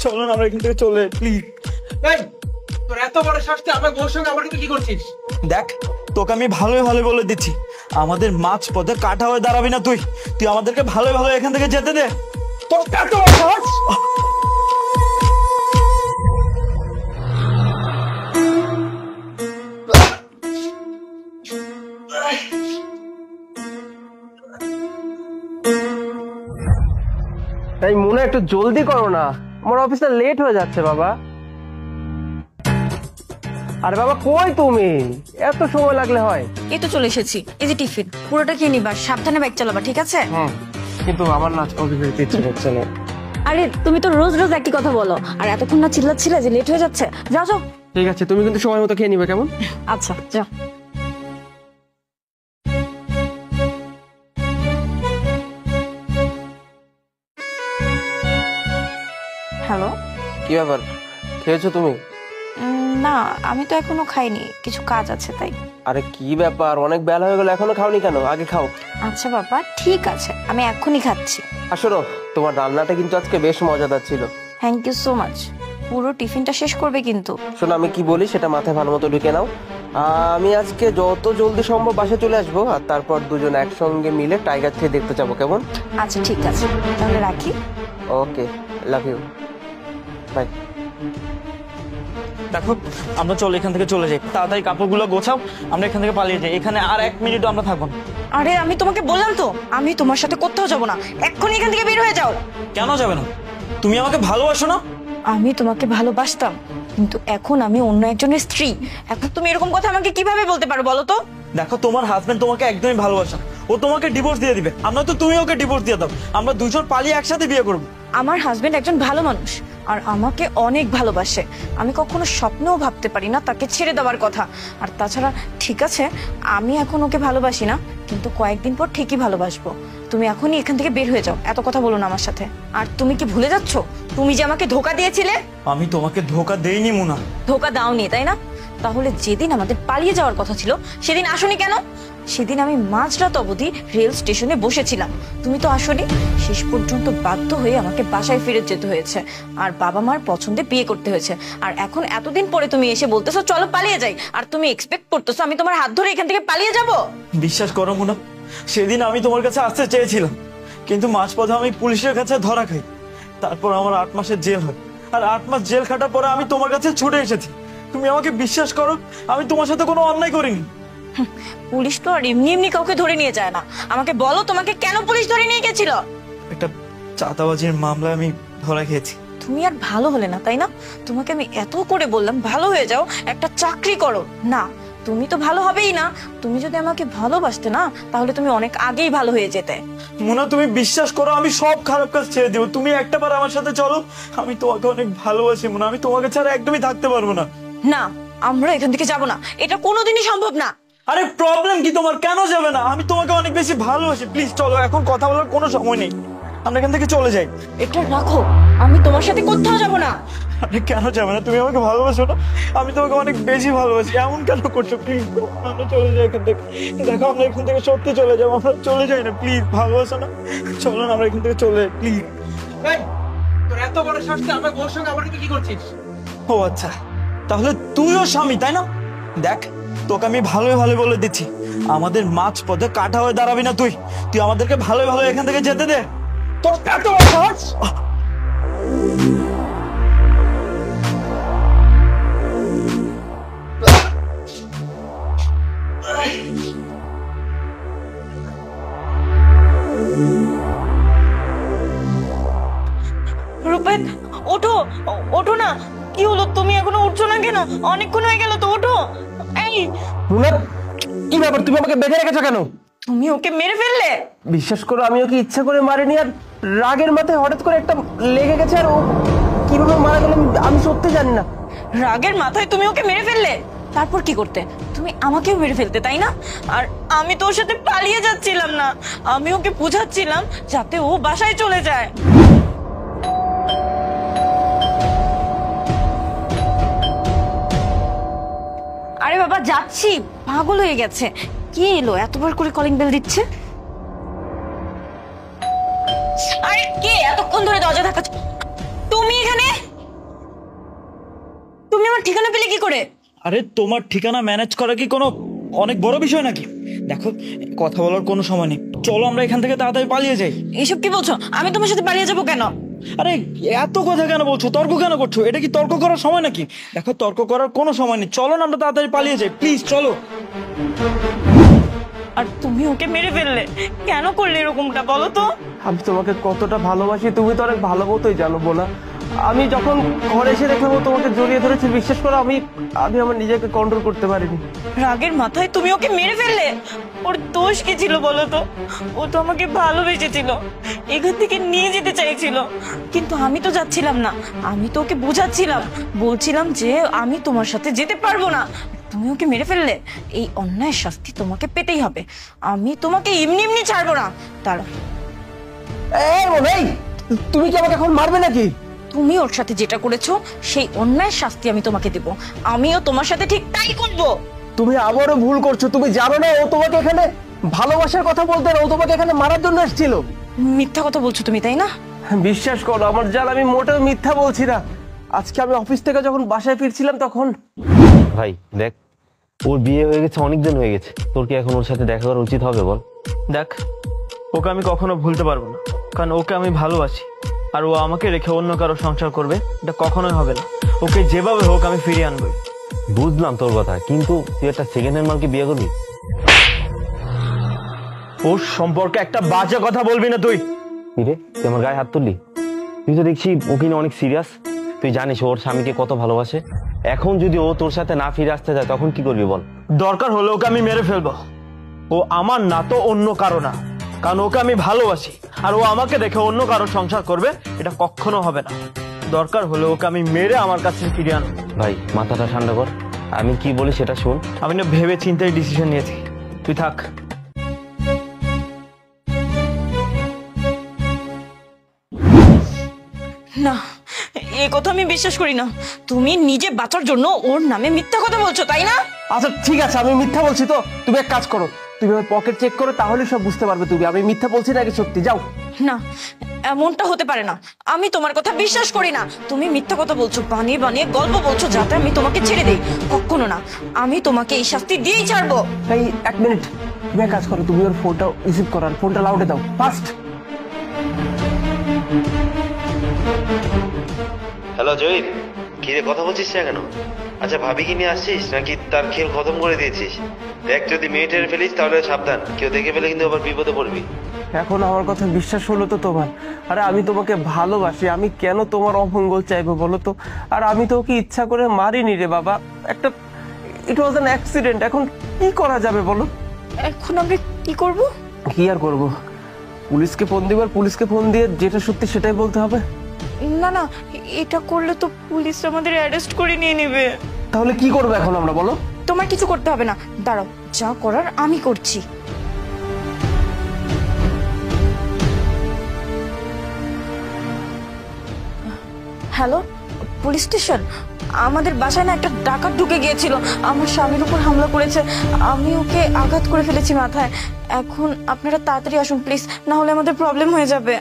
চলো না আমরা এখান থেকে চলে প্লিজ। তোর এত বড় শাস্তি আমার বউর সঙ্গে আমার কি করছিস? দেখ তোকে আমি ভালোই ভালো বলে দিচ্ছি, আমাদের মাছ পথে কাটা হয়ে দাঁড়াবি না তুই। তুই আমাদেরকে ভালোই ভালো এখান থেকে যেতে দে। তোর এত বড় সাহস! তাই মনে একটু জলদি করো না, আমার অফিসটা লেট হয়ে যাচ্ছে বাবা। আরে বাবা কই তুমি, এত সময় লাগলে হয়? এই তো চলে এসেছি, এই যে টিফিন পুরোটা খেয়ে নিবা, সাবধানে বাইক চালাবা, ঠিক আছে? কিন্তু আমার না অফিসে যেতে ইচ্ছে করছে না। আরে তুমি তো রোজ রোজ একই কথা বলো, আর এতক্ষণ না চিল্লাচ্ছিলে যে লেট হয়ে যাচ্ছে। যাও যাও। ঠিক আছে, তুমি কিন্তু সময় মতো খেয়ে নিবে কেমন? আচ্ছা যাও। হ্যালো। কি ব্যাপার, খেয়েছো তুমি? না আমি তো এখনো খাইনি, কিছু কাজ আছে তাই। আরে কি ব্যাপার, অনেক বেলা হয়ে গেল এখনো খাওনি কেন? আগে খাও। আচ্ছা বাবা ঠিক আছে, আমি এখনই খাচ্ছি। আসলে তোমার রান্নাটা কিন্তু আজকে বেশ মজাদার ছিল। Thank you so much. পুরো টিফিনটা শেষ করবে কিন্তু। শোনো আমি কি বলি সেটা মাথায় ভালো মতো ঢুকে নাও। আমি আজকে যত জলদি সম্ভব বাসায় চলে আসবো, আর তারপর দুজন একসঙ্গে মিলে টাইগার থ্রি দেখতে যাবো, কেমন? আচ্ছা ঠিক আছে, তাহলে রাখি। ওকে, লাভ ইউ, বাই। দেখো আমরা চলো এখান থেকে চলে যাই, তাড়াতাড়ি কাপড়গুলো গোছাও, আমরা এখান থেকে পালিয়ে যাই। এখানে আর 1 মিনিটও আমরা থাকবো না। আরে আমি তোমাকে বললাম তো আমি তোমার সাথে কোথাও যাব না, এক্ষুনি এখান থেকে বের হয়ে যাও। কেন যাবে না? তুমি আমাকে ভালোবাসো না? আমি তোমাকে ভালোবাসতাম, কিন্তু এখন আমি অন্য একজনের স্ত্রী। এখন তুমি এরকম কথা আমাকে কিভাবে বলতে পারো বলো তো? দেখো তোমার হাজবেন্ড তোমাকে একদমই ভালোবাসে না, ও তোমাকে ডিভোর্স দিয়ে দিবে। আমরা তো তুমি ওকে ডিভোর্স দিয়ে দাও, আমরা দুজন পালিয়ে একসাথে বিয়ে করবো। আমার হাজবেন্ড একজন ভালো মানুষ আর আমাকে অনেক ভালোবাসে। আমি কখনো স্বপ্নেও ভাবতে পারি না তাকে ছেড়ে দেওয়ার কথা। আর তাছাড়া ঠিক আছে আমি এখন ওকে ভালোবাসি না, কিন্তু কয়েকদিন পর ঠিকই ভালোবাসবো। তুমি এখনই এখান থেকে বের হয়ে যাও, এত কথা বলো না আমার সাথে। আর তুমি কি ভুলে যাচ্ছ তুমি যে আমাকে ধোকা দিয়েছিলে? আমি তোমাকে ধোকা দেইনি মুনা। ধোকা দাওনি তাই না? তাহলে যেদিন আমাদের পালিয়ে যাওয়ার কথা ছিল সেদিন আসোনি কেন? সেদিন আমি মাঝরাত অবধি রেল স্টেশনে বসেছিলাম, তুমি তো আসোনি। শেষ পর্যন্ত বাধ্য হয়ে আমাকে বাসায় ফিরে যেতে হয়েছে, আর বাবা মার পছন্দে বিয়ে করতে হয়েছে। আর এখন এতদিন পরে তুমি এসে বলতেছো চলো পালিয়ে যাই, আর তুমি এক্সপেক্ট করতেছো আমি তোমার হাত ধরে এখান থেকে পালিয়ে যাব? বিশ্বাস করো মুনা, সেদিন আমি তোমার কাছে আসতে চেয়েছিলাম, কিন্তু মাঝপথে আমি পুলিশের কাছে ধরা খাই। তারপর আমার 8 মাসের জেল হয়, আর 8 মাস জেল খাটার পরে আমি তোমার কাছে ছুটে এসেছি। তুমি আমাকে বিশ্বাস করো, আমি তোমার সাথে কোনো অন্যায় করিনি। পুলিশ তো আর এমনি এমনি কাউকে ধরে নিয়ে যায় না। আমাকে বলো তোমাকে কেন পুলিশ ধরে নিয়ে গেছিল? একটা চাঁদাবাজির মামলায় আমি ধরা খেয়েছি। তুমি আর ভালো হলে না তাই না? তোমাকে আমি এত করে বললাম ভালো হয়ে যাও, একটা চাকরি করো। না, তুমি তো ভালো হবেই না। তুমি যদি আমাকে ভালোবাসতে না তাহলে তুমি অনেক আগেই ভালো হয়ে যেতে। মুনা তুমি বিশ্বাস করো, আমি সব খারাপ কাজ ছেড়ে দেবো, তুমি একটাবার আমার সাথে চলো। আমি তোমাকে অনেক ভালোবাসি মুনা, আমি তোমাকে ছাড়া একদমই থাকতে পারবো না। না, আমরা এখান থেকে যাব না, এটা কোনোদিনই সম্ভব না। আরে প্রবলেম কি তোমার, কেন যাবে না? আমি তোমাকে অনেক বেশি ভালোবাসি, প্লিজ চলো, এখন কথা বলার কোনো সময় নেই, আমরা এখান থেকে চলে যাই। এটা রাখো, আমি তোমার সাথে কোথাও যাব না। আরে কেন যাবে না? তুমি আমাকে ভালোবাসো না? আমি তোমাকে অনেক বেশি ভালোবাসি, এমন কেন করছো? প্লিজ আমরা চলে যাই এখান থেকে। দেখো আমরা এখান থেকে সত্যি চলে যাবো, আমরা চলে যাই না, প্লিজ ভালোবাসো না? চলো না আমরা এখান থেকে চলে যাই প্লিজ। তোর এত বড় শাস্তি আমার বউর সঙ্গে আমার কি করছিস? ও আচ্ছা, তাহলে তুইও স্বামী তাই না? দেখ তোকে আমি ভালোই ভালো বলে দিচ্ছি, আমাদের মাছ পথে কাটা হয়ে দাঁড়াবি না তুই। তুই আমাদেরকে ভালোই ভালো এখান থেকে যেতে দে। তোর এত বড় সাহস! রূপেন ওঠো, ওঠো না। কি হলো, তুমি এখনো উঠছো না কেন? অনেকক্ষণ হয়ে গেল তো, ওঠো। এই মুনা, কি ব্যাপার, তুমি আমাকে বেঁধে রেখেছো কেন? তুমি ওকে মেরে ফেললে? বিশ্বাস করো আমি ওকে ইচ্ছা করে মারিনি, আর রাগের মাথায় হঠাৎ করে একটা লেগে গেছে, আর ও কিভাবে মারা গেল আমি সত্যি জানি না। রাগের মাথায় তুমি ওকে মেরে ফেললে? তারপর কি করতে? তুমি আমাকেও মেরে ফেলতে তাই না? আর আমি তো ওর সাথে পালিয়ে যাচ্ছিলাম না, আমি ওকে বুঝাচ্ছিলাম যাতে ও বাসায় চলে যায়। আরে বাবা যাচ্ছি, পাগল হয়ে গেছে। কে এলো এতবার করে কলিং বেল দিচ্ছে? আরে কে এতক্ষণ ধরে দরজা ধাক্কাচ্ছে? তুমি এখানে? তুমি আমার ঠিকানা পেলে কি করে? আরে তোমার ঠিকানা ম্যানেজ করা কি কোনো অনেক বড় বিষয় নাকি? দেখো, কথা বলার কোনো সময় নেই, চলো আমরা এখান থেকে তাড়াতাড়ি পালিয়ে যাই। এসব কি বলছো? আমি তোমার সাথে পালিয়ে যাবো কেন? আরে এত কথা কেন বলছো, তর্ক কেন করছো? এটা কি তর্ক করার সময় নাকি? দেখো, তর্ক করার কোনো সময় নেই, চলো না আমরা তাড়াতাড়ি পালিয়ে যাই, প্লিজ চলো। আর তুমি ওকে মেরে ফেললে কেন করলে এরকমটা, বলো তো? আমি তোমাকে কতটা ভালোবাসি তুমি তো অনেক ভালো মতোই জানো বোনা। আমি যখন ঘরে এসে দেখলাম ও তোমাকে জড়িয়ে ধরেছে, বিশ্বাস করো আমি আমার নিজেকে কন্ট্রোল করতে পারিনি। রাগের মাথায় তুমি ওকে মেরে ফেললে? ওর দোষ কি ছিল বলো তো? ও তো আমাকে ভালোবেসেছিল, এখান থেকে নিয়ে যেতে চাইছিল, কিন্তু আমি তো যাচ্ছিলাম না। আমি তো ওকে বোঝাচ্ছিলাম, বলছিলাম যে আমি তোমার সাথে যেতে পারবো না। তুমি ওকে মেরে ফেললে, এই অন্যায়ের শাস্তি তোমাকে পেতেই হবে। আমি তোমাকে এমনি এমনি ছাড়বো না। দাঁড়া, এই বোন, এই তুমি কি আমাকে এখন মারবে নাকি? তুমি ওর সাথে যেটা করেছো সেই অন্যায়ের শাস্তি আমি তোমাকে দেব। আমিও তোমার সাথে ঠিক তাই করব। তুমি আবারও ভুল করছো। তুমি জানো না ও তোমাকে এখানে ভালোবাসার কথা বলতে না, ও তোমাকে এখানে মারার জন্য এসেছিল। মিথ্যা কথা বলছো তুমি, তাই না? বিশ্বাস করো আমার জান, আমি মোটেও মিথ্যা বলছি না। আজকে আমি অফিস থেকে যখন বাসায় ফিরছিলাম তখন ভাই দেখ, ওর বিয়ে হয়ে গেছে, অনেক দিন হয়ে গেছে, তোর কি এখন ওর সাথে দেখা করা উচিত হবে বল? দেখ, ওকে আমি কখনো ভুলতে পারবো না, কারণ ওকে আমি ভালোবাসি। আর ও আমাকে রেখে অন্য কারো সংসার করবে, এটা কখনোই হবে না। ওকে যেভাবে হোক আমি ফিরিয়ে আনবো। বুঝলাম তোর কথা, কিন্তু তুই একটা সেকেন্ড হ্যান্ড মালকে বিয়ে করবি? ওর সম্পর্কে একটা বাজে কথা বলবি না তুই। রে তুই আমার গায়ে হাত তুললি? তুই তো দেখছি ওকে নিয়ে অনেক সিরিয়াস। তুই জানিস ওর স্বামীকে কত ভালোবাসে। এখন যদি ও তোর সাথে না ফিরে আসতে যায় তখন কি করবি বল? দরকার হলে ওকে আমি মেরে ফেলবো। ও আমার না তো অন্য কারো না, কারণ ওকে আমি ভালোবাসি। আর ও আমাকে দেখে অন্য কারো সংসার করবে, এটা কখনো হবে না। দরকার হলে ওকে আমি মেরে আমার কাছে ফিরিয়ে আনবো। ভাই মাথাটা ঠান্ডা কর, আমি কি বলি সেটা শোন। আমি না ভেবে চিন্তায় ডিসিশন নিয়েছি, তুই থাক। না, এই কথা আমি বিশ্বাস করি না। তুমি নিজে বাঁচার জন্য ওর নামে মিথ্যা কথা বলছো, তাই না? আচ্ছা ঠিক আছে, আমি মিথ্যা বলছি তো তুমি এক কাজ করো, তুমি আমার পকেট চেক করো, তাহলে সব বুঝতে পারবে তুমি আমি মিথ্যা বলছি নাকি সত্যি। যাও। না, এমনটা হতে পারে না। আমি তোমার কথা বিশ্বাস করি না। তুমি মিথ্যা কথা বলছো, বানিয়ে বানিয়ে গল্প বলছো যাতে আমি তোমাকে ছেড়ে দেই। কখনো না, আমি তোমাকে এই শাস্তি দিয়েই ছাড়বো। এই এক মিনিট, তুমি এক কাজ করো, তুমি ওর ফোনটা রিসিভ করো আর ফোনটা লাউডে দাও ফাস্ট। হ্যালো জয়ীর, কি রে কথা বলছিস না কেন? আচ্ছা ভাবি কি নিয়ে আসছিস নাকি তার খেল খতম করে দিয়েছিস? দেখ, যদি মেয়ে টেরে ফেলিস তাহলে সাবধান, কেউ দেখে ফেলে কিন্তু আবার বিপদে পড়বি। এখন আমার কথা বিশ্বাস হলো তো তোমার? আরে আমি তোমাকে ভালোবাসি, আমি কেন তোমার অমঙ্গল চাইবো বলো তো? আর আমি তো ওকে ইচ্ছা করে মারিনি রে বাবা, একটা ইট ওয়াজ অ্যান অ্যাক্সিডেন্ট। এখন কি করা যাবে বলো? এখন আমরা কি করব? কি আর করবো, পুলিশকে ফোন দিব, আর পুলিশকে ফোন দিয়ে যেটা সত্যি সেটাই বলতে হবে। না না, এটা করলে তো পুলিশ আমাদের অ্যারেস্ট করে নিয়ে নেবে। তাহলে কি করবো এখন আমরা বলো? তোমার কিছু করতে হবে না, দাঁড়াও, যা করার আমি করছি। Hello, police station. আমাদের বাসায় না একটা ডাকাত ঢুকে গিয়েছিল, আমার স্বামীর উপর হামলা করেছে। আমি ওকে আঘাত করে ফেলেছি মাথায়। এখন আপনারা তাড়াতাড়ি আসুন প্লিজ, না হলে আমাদের প্রবলেম হয়ে যাবে।